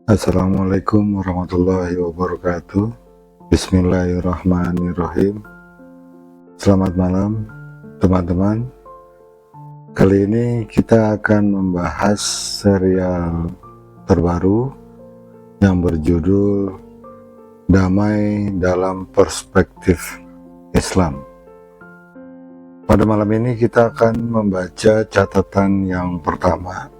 Assalamualaikum warahmatullahi wabarakatuh. Bismillahirrahmanirrahim. Selamat malam teman-teman. Kali ini kita akan membahas serial terbaru yang berjudul Damai dalam Perspektif Islam. Pada malam ini kita akan membaca catatan yang pertama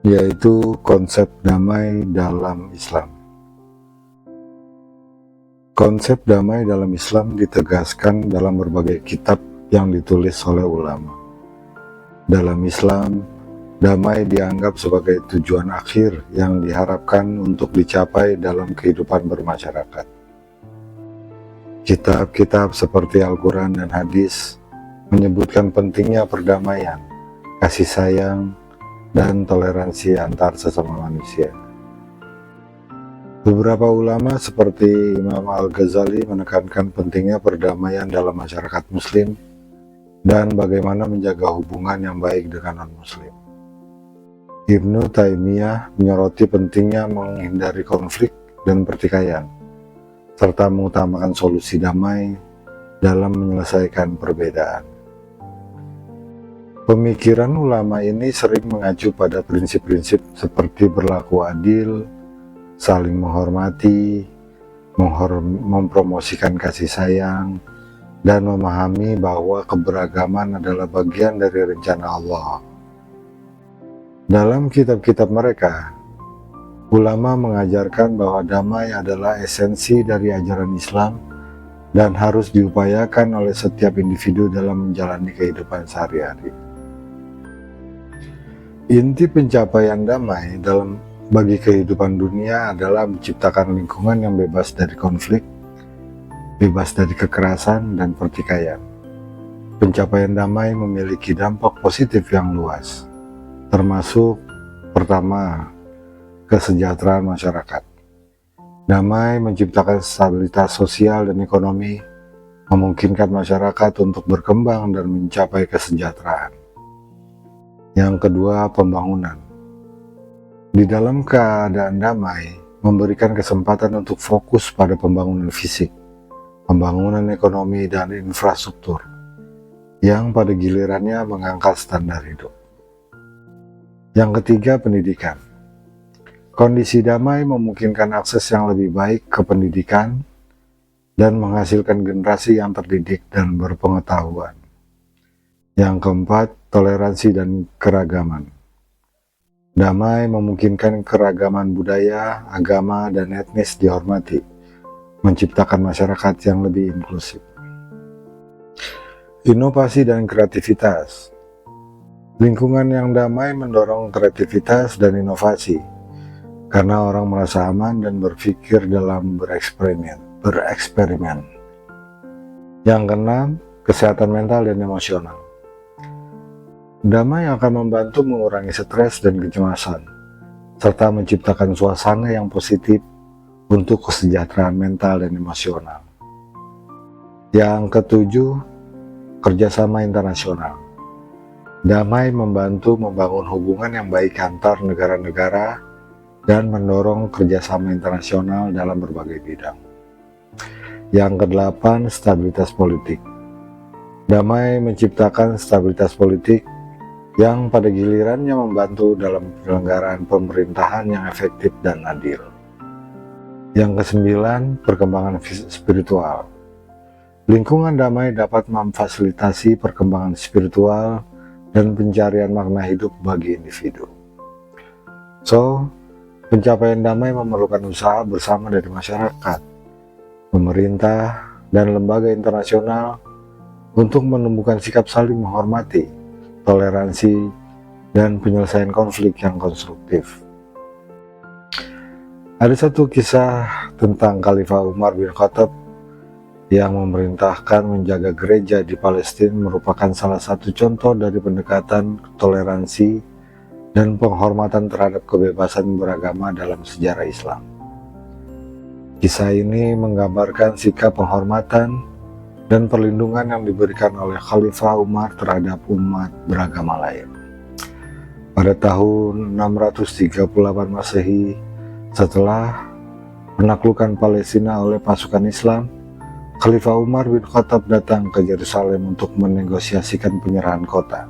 yaitu konsep damai dalam Islam. Konsep damai dalam Islam ditegaskan dalam berbagai kitab yang ditulis oleh ulama. Dalam Islam, damai dianggap sebagai tujuan akhir yang diharapkan untuk dicapai dalam kehidupan bermasyarakat. Kitab-kitab seperti Al-Quran dan Hadis menyebutkan pentingnya perdamaian, kasih sayang, dan toleransi antar sesama manusia. Beberapa ulama seperti Imam Al-Ghazali menekankan pentingnya perdamaian dalam masyarakat Muslim dan bagaimana menjaga hubungan yang baik dengan non-Muslim. Ibnu Taimiyah menyoroti pentingnya menghindari konflik dan pertikaian, serta mengutamakan solusi damai dalam menyelesaikan perbedaan. Pemikiran ulama ini sering mengacu pada prinsip-prinsip seperti berlaku adil, saling menghormati, mempromosikan kasih sayang, dan memahami bahwa keberagaman adalah bagian dari rencana Allah. Dalam kitab-kitab mereka, ulama mengajarkan bahwa damai adalah esensi dari ajaran Islam dan harus diupayakan oleh setiap individu dalam menjalani kehidupan sehari-hari. Inti pencapaian damai bagi kehidupan dunia adalah menciptakan lingkungan yang bebas dari konflik, bebas dari kekerasan dan pertikaian. Pencapaian damai memiliki dampak positif yang luas, termasuk pertama, kesejahteraan masyarakat. Damai menciptakan stabilitas sosial dan ekonomi, memungkinkan masyarakat untuk berkembang dan mencapai kesejahteraan. Yang kedua, pembangunan. Di dalam keadaan damai, memberikan kesempatan untuk fokus pada pembangunan fisik, pembangunan ekonomi dan infrastruktur, yang pada gilirannya mengangkat standar hidup. Yang ketiga, pendidikan. Kondisi damai memungkinkan akses yang lebih baik ke pendidikan dan menghasilkan generasi yang terdidik dan berpengetahuan. Yang keempat, toleransi dan keragaman. Damai memungkinkan keragaman budaya, agama, dan etnis dihormati, menciptakan masyarakat yang lebih inklusif. Inovasi dan kreativitas. Lingkungan yang damai mendorong kreativitas dan inovasi, karena orang merasa aman dan berpikir dalam bereksperimen. Yang keenam, kesehatan mental dan emosional. Damai akan membantu mengurangi stres dan kecemasan, serta menciptakan suasana yang positif untuk kesejahteraan mental dan emosional. Yang ketujuh, kerjasama internasional. Damai membantu membangun hubungan yang baik antar negara-negara dan mendorong kerjasama internasional dalam berbagai bidang. Yang kedelapan, stabilitas politik. Damai menciptakan stabilitas politik yang pada gilirannya membantu dalam penyelenggaraan pemerintahan yang efektif dan adil. Yang kesembilan, perkembangan spiritual. Lingkungan damai dapat memfasilitasi perkembangan spiritual dan pencarian makna hidup bagi individu. Pencapaian damai memerlukan usaha bersama dari masyarakat, pemerintah, dan lembaga internasional untuk menumbuhkan sikap saling menghormati, toleransi, dan penyelesaian konflik yang konstruktif. Ada satu kisah tentang Khalifah Umar bin Khattab yang memerintahkan menjaga gereja di Palestina merupakan salah satu contoh dari pendekatan toleransi dan penghormatan terhadap kebebasan beragama dalam sejarah Islam. Kisah ini menggambarkan sikap penghormatan dan perlindungan yang diberikan oleh Khalifah Umar terhadap umat beragama lain. Pada tahun 638 Masehi, setelah penaklukan Palestina oleh pasukan Islam, Khalifah Umar bin Khattab datang ke Yerusalem untuk menegosiasikan penyerahan kota.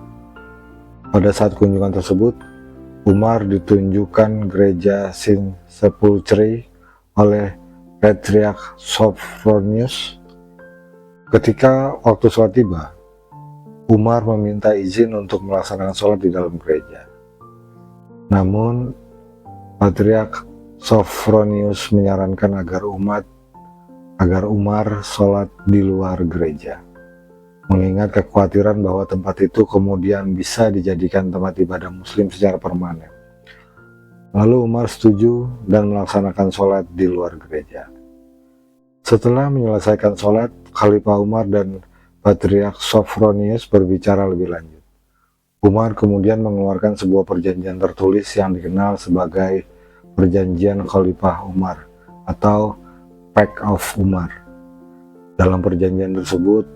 Pada saat kunjungan tersebut, Umar ditunjukkan gereja Saint Sepulchre oleh Patriarch Sophronius. Ketika waktu sholat tiba, Umar meminta izin untuk melaksanakan sholat di dalam gereja. Namun, Patriarch Sophronius menyarankan agar Umar sholat di luar gereja, mengingat kekhawatiran bahwa tempat itu kemudian bisa dijadikan tempat ibadah muslim secara permanen. Lalu Umar setuju dan melaksanakan sholat di luar gereja. Setelah menyelesaikan sholat, Khalifah Umar dan Patriarch Sophronius berbicara lebih lanjut. Umar kemudian mengeluarkan sebuah perjanjian tertulis yang dikenal sebagai Perjanjian Khalifah Umar atau Pact of Umar. Dalam perjanjian tersebut,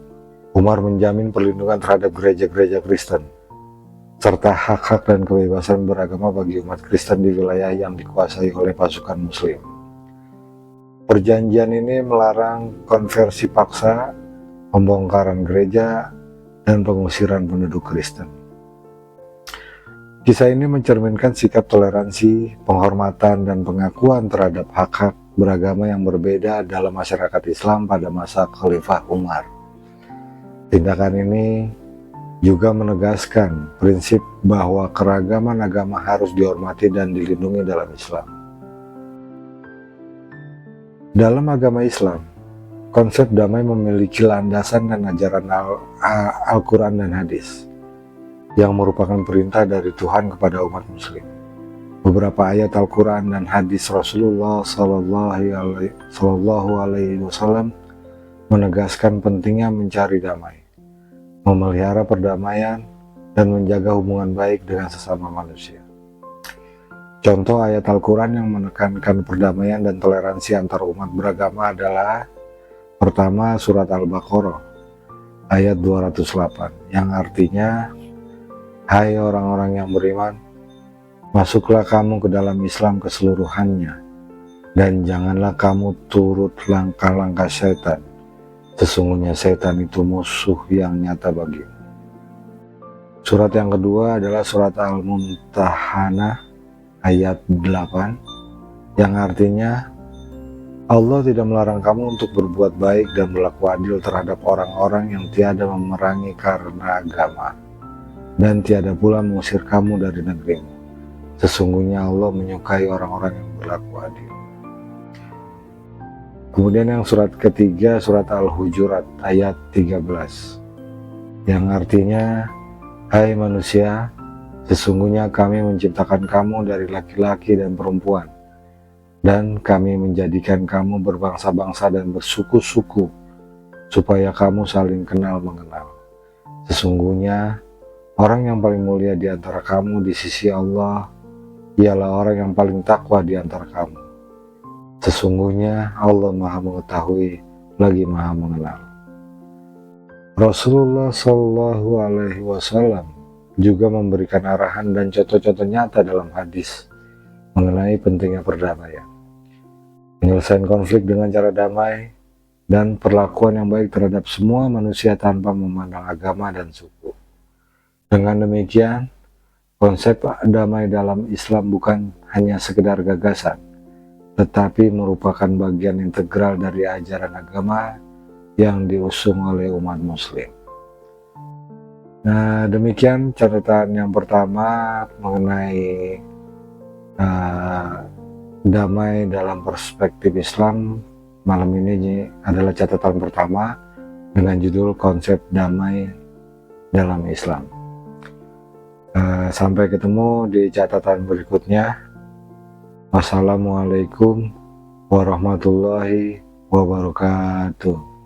Umar menjamin perlindungan terhadap gereja-gereja Kristen, serta hak-hak dan kebebasan beragama bagi umat Kristen di wilayah yang dikuasai oleh pasukan Muslim. Perjanjian ini melarang konversi paksa, pembongkaran gereja, dan pengusiran penduduk Kristen. Kisah ini mencerminkan sikap toleransi, penghormatan, dan pengakuan terhadap hak-hak beragama yang berbeda dalam masyarakat Islam pada masa Khalifah Umar. Tindakan ini juga menegaskan prinsip bahwa keragaman agama harus dihormati dan dilindungi dalam Islam. Dalam agama Islam, konsep damai memiliki landasan dan ajaran Al-Quran dan hadis, yang merupakan perintah dari Tuhan kepada umat muslim. Beberapa ayat Al-Quran dan hadis Rasulullah Sallallahu Alaihi Wasallam menegaskan pentingnya mencari damai, memelihara perdamaian, dan menjaga hubungan baik dengan sesama manusia. Contoh ayat Al-Quran yang menekankan perdamaian dan toleransi antar umat beragama adalah: pertama, surat Al-Baqarah ayat 208, yang artinya, "Hai orang-orang yang beriman, masuklah kamu ke dalam Islam keseluruhannya, dan janganlah kamu turut langkah-langkah setan. Sesungguhnya setan itu musuh yang nyata bagimu." Surat yang kedua adalah surat Al-Mumtahanah ayat 8, yang artinya, Allah tidak melarang kamu untuk berbuat baik dan berlaku adil terhadap orang-orang yang tiada memerangi karena agama, dan tiada pula mengusir kamu dari negerimu. Sesungguhnya Allah menyukai orang-orang yang berlaku adil. Kemudian yang surat ketiga, surat Al-Hujurat ayat 13, yang artinya, "Hai manusia, sesungguhnya kami menciptakan kamu dari laki-laki dan perempuan, dan kami menjadikan kamu berbangsa-bangsa dan bersuku-suku, supaya kamu saling kenal mengenal. Sesungguhnya, orang yang paling mulia di antara kamu di sisi Allah, ialah orang yang paling takwa di antara kamu. Sesungguhnya Allah Maha Mengetahui lagi Maha Mengenal." Rasulullah Shallallahu Alaihi Wasallam juga memberikan arahan dan contoh-contoh nyata dalam hadis mengenai pentingnya perdamaian, menyelesaikan konflik dengan cara damai, dan perlakuan yang baik terhadap semua manusia tanpa memandang agama dan suku. Dengan demikian, konsep damai dalam Islam bukan hanya sekedar gagasan, tetapi merupakan bagian integral dari ajaran agama yang diusung oleh umat muslim. Nah, demikian catatan yang pertama mengenai damai dalam perspektif Islam. Malam ini adalah catatan pertama dengan judul konsep damai dalam Islam. Sampai ketemu di catatan berikutnya. Wassalamualaikum warahmatullahi wabarakatuh.